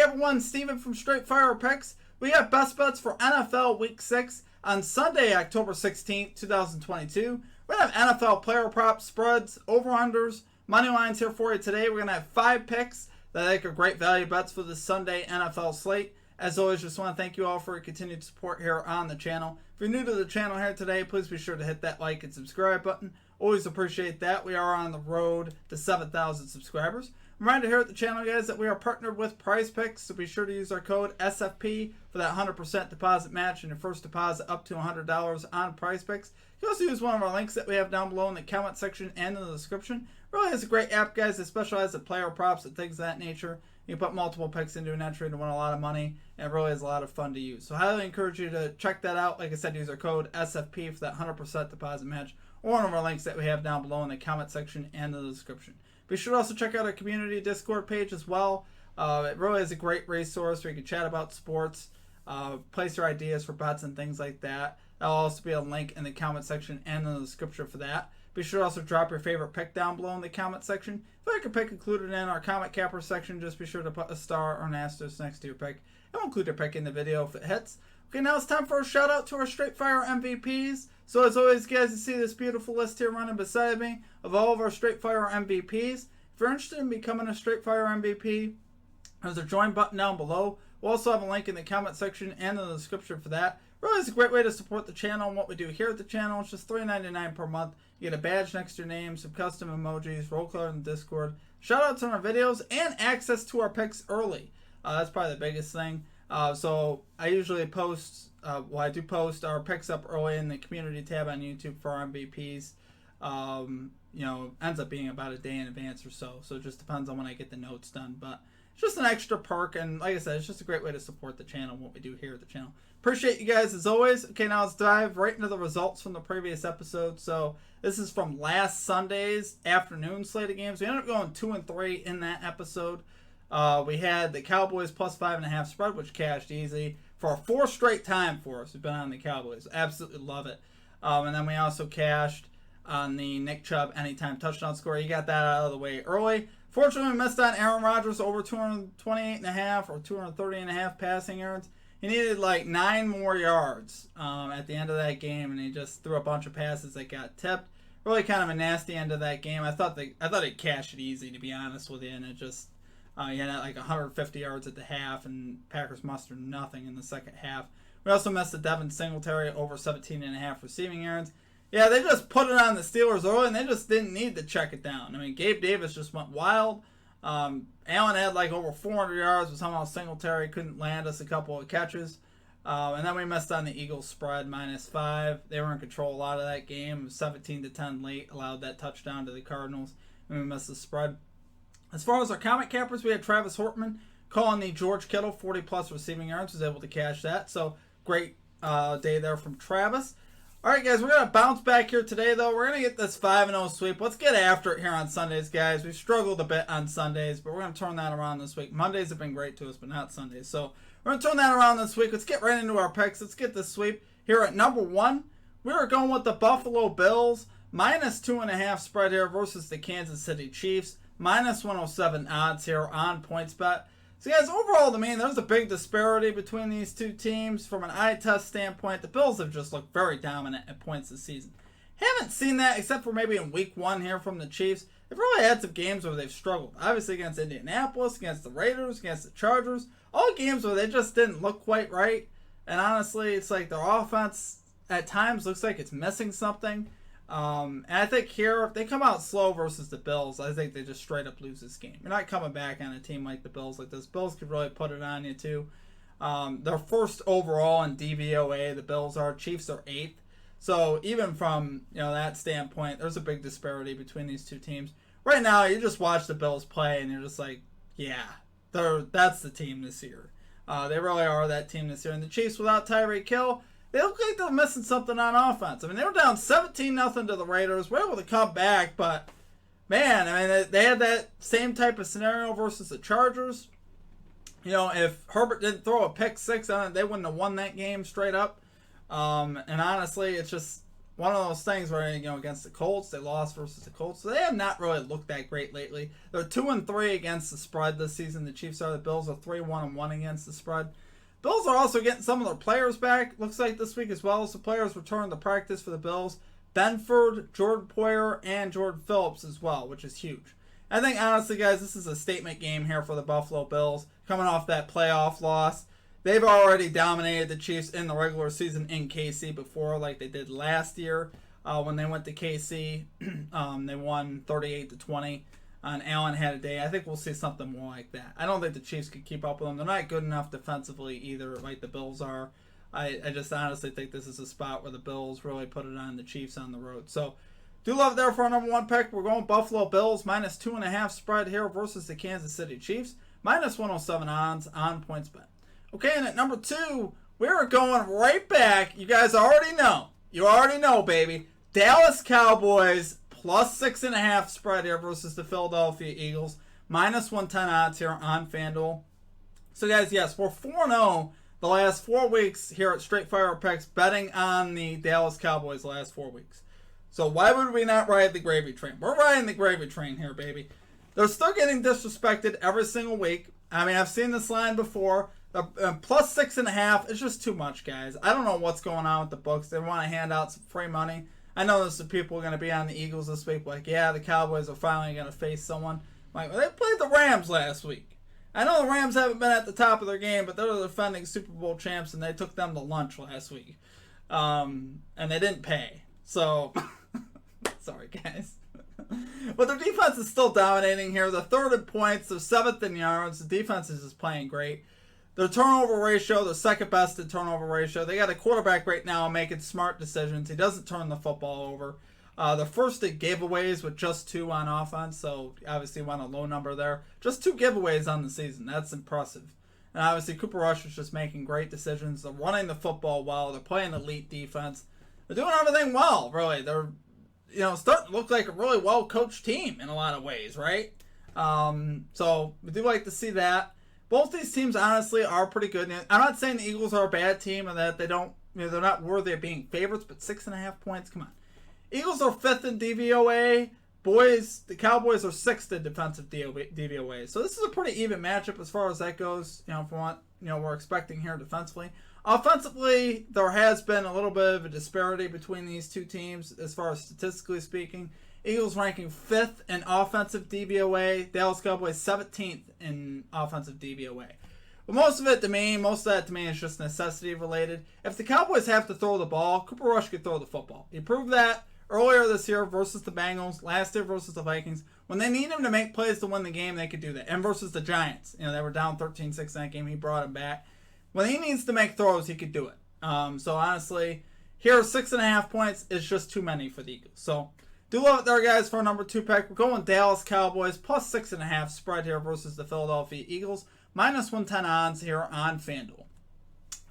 everyone, Steven from Straight Fire Picks. We have best bets for NFL Week 6 on Sunday, October 16th, 2022. We're going to have NFL player props, spreads, over-unders, money lines here for you today. We're going to have 5 picks that I think are great value bets for this Sunday NFL slate. As always, just want to thank you all for your continued support here on the channel. If you're new to the channel here today, please be sure to hit that like and subscribe button. Always appreciate that. We are on the road to 7,000 subscribers. Reminder here at the channel, guys, that we are partnered with Prize Picks, so be sure to use our code SFP for that 100% deposit match and your first deposit up to $100 on Prize Picks. You can also use one of our links that we have down below in the comment section and in the description. Really is a great app, guys, that specializes in player props and things of that nature. You can put multiple picks into an entry to win a lot of money, and it really is a lot of fun to use. So I highly encourage you to check that out. Like I said, use our code SFP for that 100% deposit match, or one of our links that we have down below in the comment section and in the description. Be sure to also check out our community Discord page as well. It really is a great resource where you can chat about sports, place your ideas for bets and things like that. That'll also be a link in the comment section and in the description for that. Be sure to also drop your favorite pick down below in the comment section. If you like a pick included in our comment capper section, just be sure to put a star or an asterisk next to your pick. And we'll include your pick in the video if it hits. Okay, now it's time for a shout out to our Straight Fire MVPs. So as always, guys, you see this beautiful list here running beside me of all of our Straight Fire MVPs. If you're interested in becoming a Straight Fire MVP, there's a join button down below. We'll also have a link in the comment section and in the description for that. Really is a great way to support the channel and what we do here at the channel. It's just $3.99 per month. You get a badge next to your name, some custom emojis, roll call in the Discord, shout outs on our videos, and access to our picks early. That's probably the biggest thing. So I usually post, I do post our picks up early in the community tab on YouTube for our MVPs. Ends up being about a day in advance or so. So it just depends on when I get the notes done. But it's just an extra perk. And like I said, it's just a great way to support the channel and what we do here at the channel. Appreciate you guys as always. Okay, now let's dive right into the results from the previous episode. So this is from last Sunday's afternoon slate of games. We ended up going 2-3 in that episode. We had the Cowboys plus 5.5 spread, which cashed easy for a 4th straight time for us. We've been on the Cowboys. Absolutely love it. And then we also cashed on the Nick Chubb anytime touchdown score. You got that out of the way early. Fortunately, we missed on Aaron Rodgers over 228.5 or 230.5 passing yards. He needed like 9 more yards at the end of that game, and he just threw a bunch of passes that got tipped. Really kind of a nasty end of that game. I thought it cashed it easy, to be honest with you, and it just he had like 150 yards at the half, and Packers mustered nothing in the second half. We also missed the Devin Singletary over 17.5 receiving yards. Yeah, they just put it on the Steelers early, and they just didn't need to check it down. I mean, Gabe Davis just went wild. Allen had like over 400 yards, but somehow Singletary couldn't land us a couple of catches. And then we missed on the Eagles spread, -5. They were in control a lot of that game. It was 17-10 late, allowed that touchdown to the Cardinals, and we missed the spread. As far as our comment cappers, we had Travis Hortman calling the George Kittle 40-plus receiving yards, was able to cash that. So great day there from Travis. All right, guys, we're going to bounce back here today, though. We're going to get this 5-0 sweep. Let's get after it here on Sundays, guys. We've struggled a bit on Sundays, but we're going to turn that around this week. Mondays have been great to us, but not Sundays. So we're going to turn that around this week. Let's get right into our picks. Let's get this sweep. Here at number 1, we are going with the Buffalo Bills, -2.5 spread here versus the Kansas City Chiefs, -107 odds here on PointsBet. So, guys, overall, to me, there's a big disparity between these two teams. From an eye test standpoint, the Bills have just looked very dominant at points this season. Haven't seen that except for maybe in week 1 here from the Chiefs. They've really had some games where they've struggled. Obviously against Indianapolis, against the Raiders, against the Chargers. All games where they just didn't look quite right. And honestly, it's like their offense at times looks like it's missing something. And I think here, if they come out slow versus the Bills, I think they just straight up lose this game. You're not coming back on a team like the Bills like this. Bills could really put it on you too. They're first overall in DVOA. The Bills are. Chiefs are 8th. So even from that standpoint, there's a big disparity between these two teams. Right now, you just watch the Bills play, and you're just like, yeah, that's the team this year. They really are that team this year. And the Chiefs without Tyreek Hill, they look like they're missing something on offense. I mean, they were down 17-0 to the Raiders. We're able to come back, but, man, I mean, they had that same type of scenario versus the Chargers. If Herbert didn't throw a pick 6 on it, they wouldn't have won that game straight up. And honestly, it's just, one of those things where, against the Colts, they lost versus the Colts. So they have not really looked that great lately. They're 2-3 against the spread this season. The Chiefs are. The Bills are 3-1-1 against the spread. Bills are also getting some of their players back. Looks like this week as well. So players return to practice for the Bills. Benford, Jordan Poyer, and Jordan Phillips as well, which is huge. I think, honestly, guys, this is a statement game here for the Buffalo Bills. Coming off that playoff loss. They've already dominated the Chiefs in the regular season in KC before, like they did last year when they went to KC. They won 38-20, and Allen had a day. I think we'll see something more like that. I don't think the Chiefs could keep up with them. They're not good enough defensively either, like the Bills are. I just honestly think this is a spot where the Bills really put it on the Chiefs on the road. So, do love it there for our number one pick. We're going Buffalo Bills, -2.5 spread here versus the Kansas City Chiefs. -107 odds on PointsBet. Okay, and at number 2, we're going right back. You guys already know. You already know, baby. Dallas Cowboys +6.5 spread here versus the Philadelphia Eagles. -110 odds here on FanDuel. So, guys, yes, we're 4-0 the last 4 weeks here at Straight Fire Picks, betting on the Dallas Cowboys the last 4 weeks. So why would we not ride the gravy train? We're riding the gravy train here, baby. They're still getting disrespected every single week. I mean, I've seen this line before. +6.5 is just too much, guys. I don't know what's going on with the books. They want to hand out some free money. I know there's some people going to be on the Eagles this week. Like, yeah, the Cowboys are finally going to face someone. Like, well, they played the Rams last week. I know the Rams haven't been at the top of their game, but they're the defending Super Bowl champs, and they took them to lunch last week. And they didn't pay. So, sorry, guys. But their defense is still dominating here. They're 3rd in points. They're 7th in yards. The defense is just playing great. Their turnover ratio, they're 2nd best in turnover ratio. They got a quarterback right now making smart decisions. He doesn't turn the football over. The first at giveaways with just 2 on offense, so obviously went a low number there. Just 2 giveaways on the season. That's impressive. And obviously Cooper Rush is just making great decisions. They're running the football well. They're playing elite defense. They're doing everything well, really. They're starting to look like a really well-coached team in a lot of ways, right? So we do like to see that. Both these teams, honestly, are pretty good. I'm not saying the Eagles are a bad team and that they don't, they're not worthy of being favorites, but 6.5 points, come on. Eagles are 5th in DVOA. The Cowboys are 6th in defensive DVOA. So this is a pretty even matchup as far as that goes, from what we're expecting here defensively. Offensively, there has been a little bit of a disparity between these two teams as far as statistically speaking. Eagles ranking 5th in offensive DVOA. Dallas Cowboys 17th in offensive DVOA. But most of that to me is just necessity related. If the Cowboys have to throw the ball, Cooper Rush could throw the football. He proved that earlier this year versus the Bengals, last year versus the Vikings. When they need him to make plays to win the game, they could do that. And versus the Giants. They were down 13-6 in that game. He brought him back. When he needs to make throws, he could do it. So honestly, here 6.5 points is just too many for the Eagles. So do love it there, guys, for our number 2 pick. We're going Dallas Cowboys +6.5 spread here versus the Philadelphia Eagles. -110 odds here on FanDuel.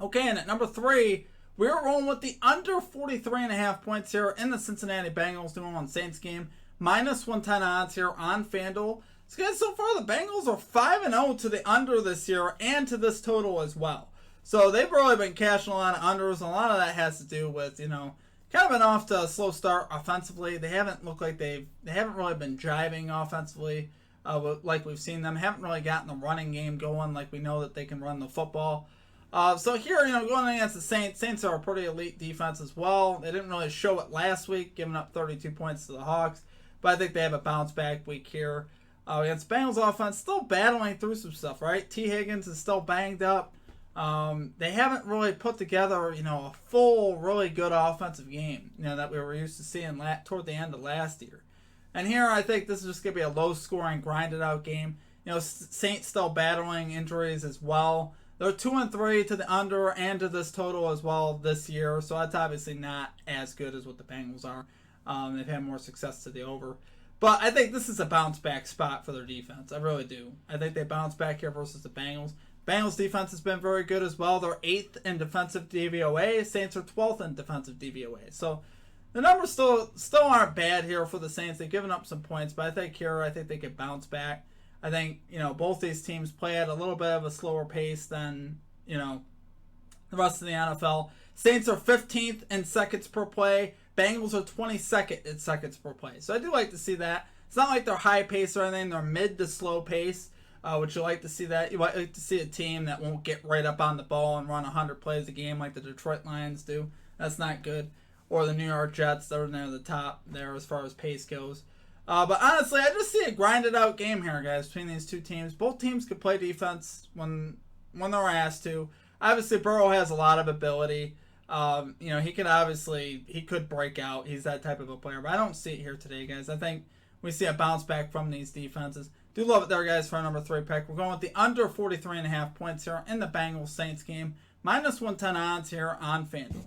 Okay, and at number 3, we're rolling with the under 43.5 points here in the Cincinnati Bengals New Orleans Saints game. -110 odds here on FanDuel. So guys, so far the Bengals are 5-0 to the under this year and to this total as well. So they've really been cashing a lot of unders. And a lot of that has to do with, kind of been off to a slow start offensively. They haven't looked like they haven't really been driving offensively like we've seen them. Haven't really gotten the running game going like we know that they can run the football. So here, going against the Saints are a pretty elite defense as well. They didn't really show it last week, giving up 32 points to the Hawks. But I think they have a bounce back week here. Against Bengals offense, still battling through some stuff, right? T. Higgins is still banged up. They haven't really put together, a full, really good offensive game, that we were used to seeing toward the end of last year. And here, I think this is just going to be a low-scoring, grinded-out game. Saints still battling injuries as well. They're 2-3 to the under and to this total as well this year, so that's obviously not as good as what the Bengals are. They've had more success to the over. But I think this is a bounce-back spot for their defense. I really do. I think they bounce back here versus the Bengals. Bengals defense has been very good as well. They're 8th in defensive DVOA. Saints are 12th in defensive DVOA. So the numbers still aren't bad here for the Saints. They've given up some points, but I think they could bounce back. I think, both these teams play at a little bit of a slower pace than, the rest of the NFL. Saints are 15th in seconds per play. Bengals are 22nd in seconds per play. So I do like to see that. It's not like they're high pace or anything. They're mid to slow pace, which you like to see that. You like to see a team that won't get right up on the ball and run 100 plays a game like the Detroit Lions do. That's not good. Or the New York Jets. They're near the top there as far as pace goes. But honestly, I just see a grinded out game here, guys, between these two teams. Both teams could play defense when they're asked to. Obviously, Burrow has a lot of ability. He could break out. He's that type of a player. But I don't see it here today, guys. I think we see a bounce back from these defenses. Do love it there, guys, for our number 3 pick. We're going with the under 43.5 points here in the Bengals-Saints game. Minus 110 odds here on FanDuel.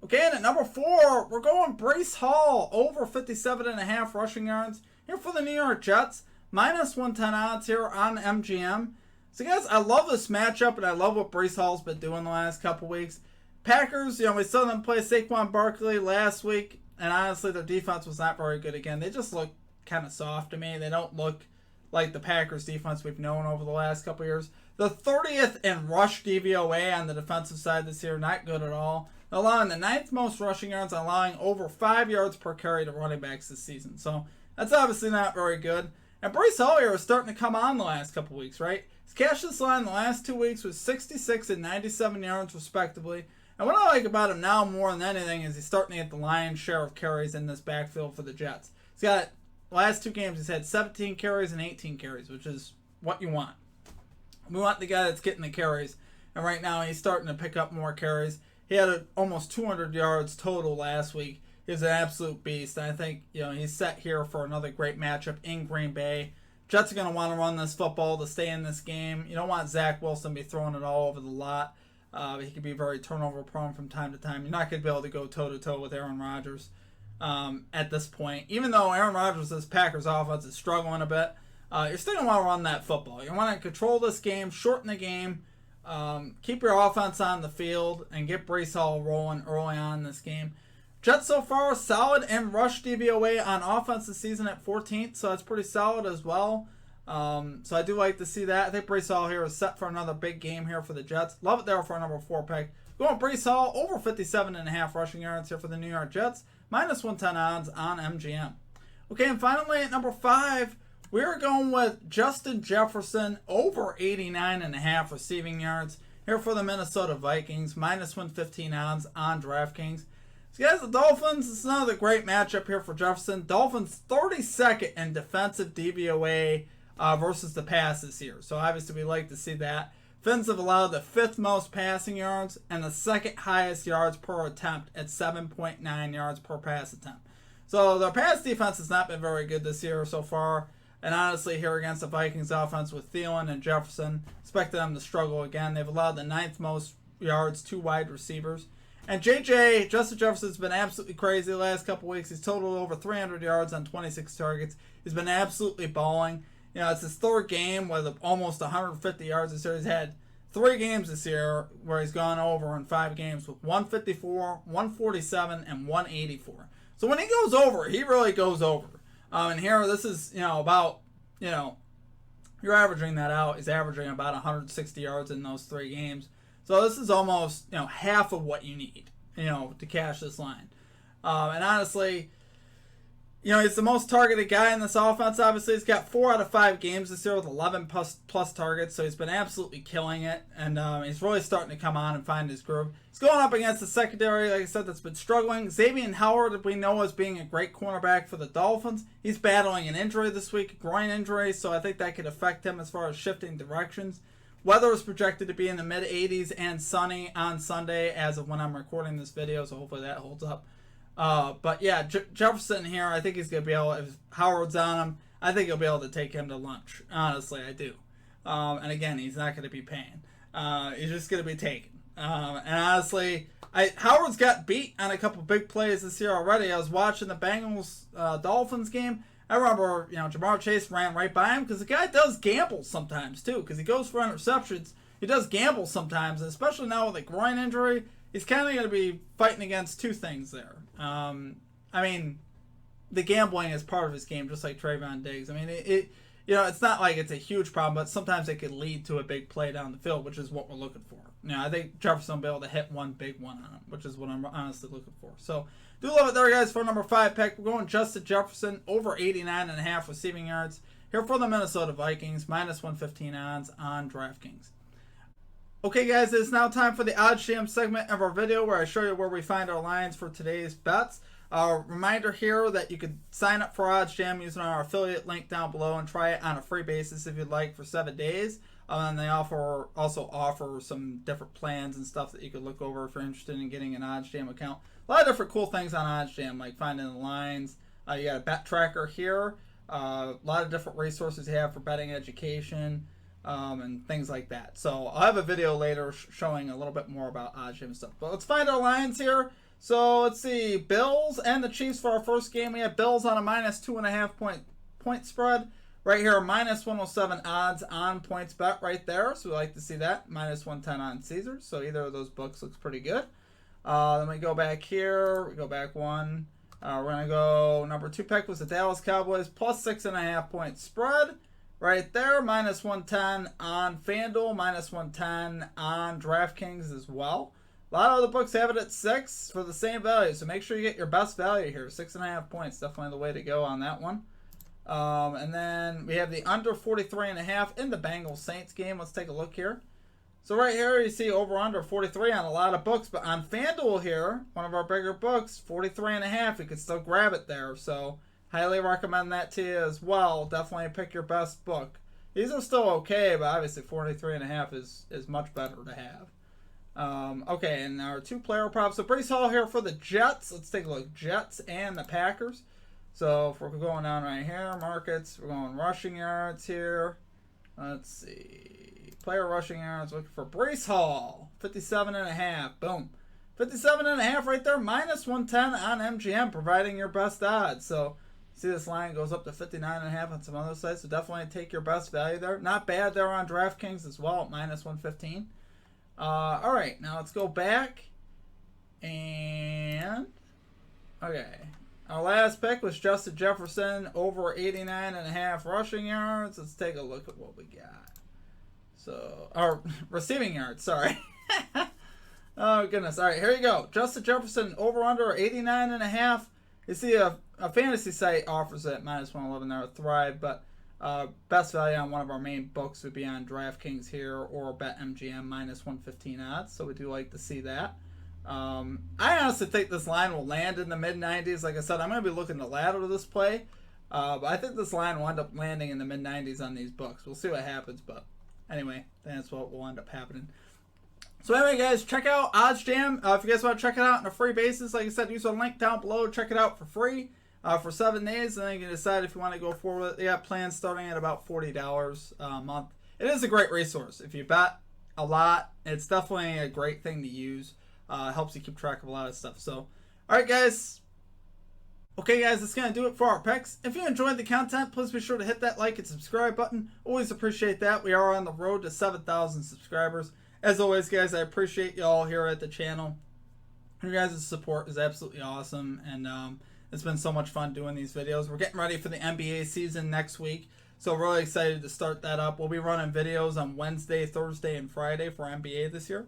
Okay, and at number 4, we're going Breece Hall, over 57.5 rushing yards. Here for the New York Jets, minus 110 odds here on MGM. So, guys, I love this matchup, and I love what Breece Hall's been doing the last couple weeks. Packers, we saw them play Saquon Barkley last week, and honestly, their defense was not very good again. They just look kind of soft to me. They don't look like the Packers defense we've known over the last couple years. The 30th in rush DVOA on the defensive side this year, not good at all. Allowing the 9th most rushing yards, allowing over 5 yards per carry to running backs this season. So that's obviously not very good. And Breece Hall here is starting to come on the last couple weeks, right? He's cashed this line the last 2 weeks with 66 and 97 yards respectively. And what I like about him now more than anything is he's starting to get the lion's share of carries in this backfield for the Jets. He's got, last 2 games, he's had 17 carries and 18 carries, which is what you want. We want the guy that's getting the carries. And right now he's starting to pick up more carries. He had almost 200 yards total last week. He's an absolute beast. And I think he's set here for another great matchup in Green Bay. Jets are going to want to run this football to stay in this game. You don't want Zach Wilson to be throwing it all over the lot. He can be very turnover prone from time to time. You're not going to be able to go toe-to-toe with Aaron Rodgers at this point. Even though Aaron Rodgers' Packers offense is struggling a bit, you're still going to want to run that football. You want to control this game, shorten the game, keep your offense on the field, and get Breece Hall rolling early on in this game. Jets so far solid in rush DVOA on offense this season at 14th, so that's pretty solid as well. So I do like to see that. I think Breece Hall here is set for another big game here for the Jets. Love it there for a number 4 pick. Going Breece Hall, over 57.5 rushing yards here for the New York Jets. Minus 110 odds on MGM. Okay, and finally at number 5, we're going with Justin Jefferson, over 89.5 receiving yards here for the Minnesota Vikings. Minus 115 odds on DraftKings. So guys, the Dolphins, it's another great matchup here for Jefferson. Dolphins 32nd in defensive DVOA versus the pass this year. So obviously we like to see that. Fins have allowed the 5th most passing yards and the 2nd highest yards per attempt at 7.9 yards per pass attempt. So their pass defense has not been very good this year so far. And honestly, here against the Vikings offense with Thielen and Jefferson, expected them to struggle again. They've allowed the 9th most yards to wide receivers. And Justin Jefferson's been absolutely crazy the last couple weeks. He's totaled over 300 yards on 26 targets. He's been absolutely balling. It's his 3rd game with almost 150 yards this year. He's had 3 games this year where he's gone over in 5 games with 154, 147, and 184. So when he goes over, he really goes over. And here, this is, about, you're averaging that out. He's averaging about 160 yards in those 3 games. So this is almost, half of what you need, to cash this line. And honestly, he's the most targeted guy in this offense. Obviously, he's got 4 out of 5 games this year with 11 plus targets. So he's been absolutely killing it. And he's really starting to come on and find his groove. He's going up against the secondary, like I said, that's been struggling. Xavier Howard, we know as being a great cornerback for the Dolphins. He's battling an injury this week, a groin injury. So I think that could affect him as far as shifting directions. Weather is projected to be in the mid-80s and sunny on Sunday as of when I'm recording this video, so hopefully that holds up. But yeah, Jefferson here, I think he's going to be able, if Howard's on him, I think he'll be able to take him to lunch. Honestly, I do. And again, he's not going to be paying. He's just going to be taken. And honestly, Howard's got beat on a couple big plays this year already. I was watching the Bengals Dolphins game. I remember, Jamar Chase ran right by him because the guy does gamble sometimes too, because he goes for interceptions. He does gamble sometimes, and especially now with a groin injury, he's kind of going to be fighting against 2 things there. The gambling is part of his game, just like Trayvon Diggs. you know, it's not like it's a huge problem, but sometimes it could lead to a big play down the field, which is what we're looking for. You know, I think Jefferson will be able to hit one big one on him, which is what I'm honestly looking for. So, do love it there, guys, for number 5 pick. We're going Justin Jefferson over 89.5 receiving yards here for the Minnesota Vikings, minus 115 odds on DraftKings. Okay, guys, it's now time for the Oddsjam segment of our video where I show you where we find our lines for today's bets. Reminder here that you could sign up for Oddsjam using our affiliate link down below and try it on a free basis if you'd like for 7 days. And they also offer some different plans and stuff that you could look over if you're interested in getting an Oddsjam account. A lot of different cool things on Oddsjam, like finding the lines. You got a bet tracker here. A lot of different resources you have for betting education and things like that. So I'll have a video later showing a little bit more about Oddsjam and stuff. But let's find our lines here. So let's see, Bills and the Chiefs for our first game. We have Bills on a minus 2.5 point spread. Right here, minus 107 odds on points bet right there. So we like to see that. Minus 110 on Caesars. So either of those books looks pretty good. Then we go back here. We go back one. We're going to go, number 2 pick was the Dallas Cowboys, plus 6.5 point spread. Right there, minus 110 on FanDuel, minus 110 on DraftKings as well. A lot of the books have it at 6 for the same value, so make sure you get your best value here. 6.5 points, definitely the way to go on that one. And then we have the under 43.5 in the Bengals Saints game. Let's take a look here. So right here you see over under 43 on a lot of books, but on FanDuel here, one of our bigger books, 43.5, you could still grab it there. So highly recommend that to you as well. Definitely pick your best book. These are still okay, but obviously 43.5 is much better to have. Okay, and our 2 player props. So Breece Hall here for the Jets. Let's take a look. Jets and the Packers. So if we're going down right here, markets, we're going rushing yards here. Let's see. Player rushing yards, looking for Breece Hall. 57.5. Boom. 57.5 right there. Minus 110 on MGM, providing your best odds. So see this line goes up to 59.5 on some other sites. So definitely take your best value there. Not bad there on DraftKings as well at minus 115. All right, now let's go back. And, okay. Our last pick was Justin Jefferson, over 89.5 rushing yards. Let's take a look at what we got. So, our receiving yards, sorry. Oh, goodness. All right, here you go. Justin Jefferson, over under 89.5. You see a fantasy site offers it, minus 111 there, Thrive, but best value on one of our main books would be on DraftKings here or BetMGM, minus 115 odds. So we do like to see that. I honestly think this line will land in the mid-90s. Like I said, I'm going to be looking to ladder this play. But I think this line will end up landing in the mid-90s on these books. We'll see what happens. But anyway, that's what will end up happening. So anyway, guys, check out Oddsjam. If you guys want to check it out on a free basis, like I said, use the link down below. Check it out for free for 7 days. And then you can decide if you want to go forward with it. They got plans starting at about $40 a month. It is a great resource. If you bet a lot, it's definitely a great thing to use. Helps you keep track of a lot of stuff. So, all right, guys. Okay, guys, that's going to do it for our picks. If you enjoyed the content, please be sure to hit that like and subscribe button. Always appreciate that. We are on the road to 7,000 subscribers. As always, guys, I appreciate you all here at the channel. Your guys' support is absolutely awesome, and it's been so much fun doing these videos. We're getting ready for the NBA season next week, so really excited to start that up. We'll be running videos on Wednesday, Thursday, and Friday for NBA this year.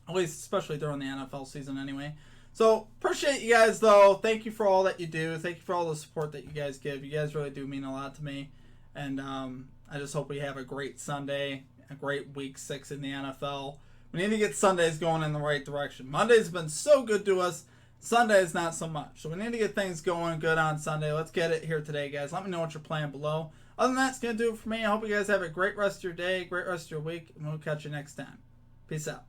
At least, especially during the NFL season anyway. So, appreciate you guys, though. Thank you for all that you do. Thank you for all the support that you guys give. You guys really do mean a lot to me. And I just hope we have a great Sunday, a great Week 6 in the NFL. We need to get Sundays going in the right direction. Monday's been so good to us. Sundays not so much. So, we need to get things going good on Sunday. Let's get it here today, guys. Let me know what you're playing below. Other than that, it's going to do it for me. I hope you guys have a great rest of your day, great rest of your week, and we'll catch you next time. Peace out.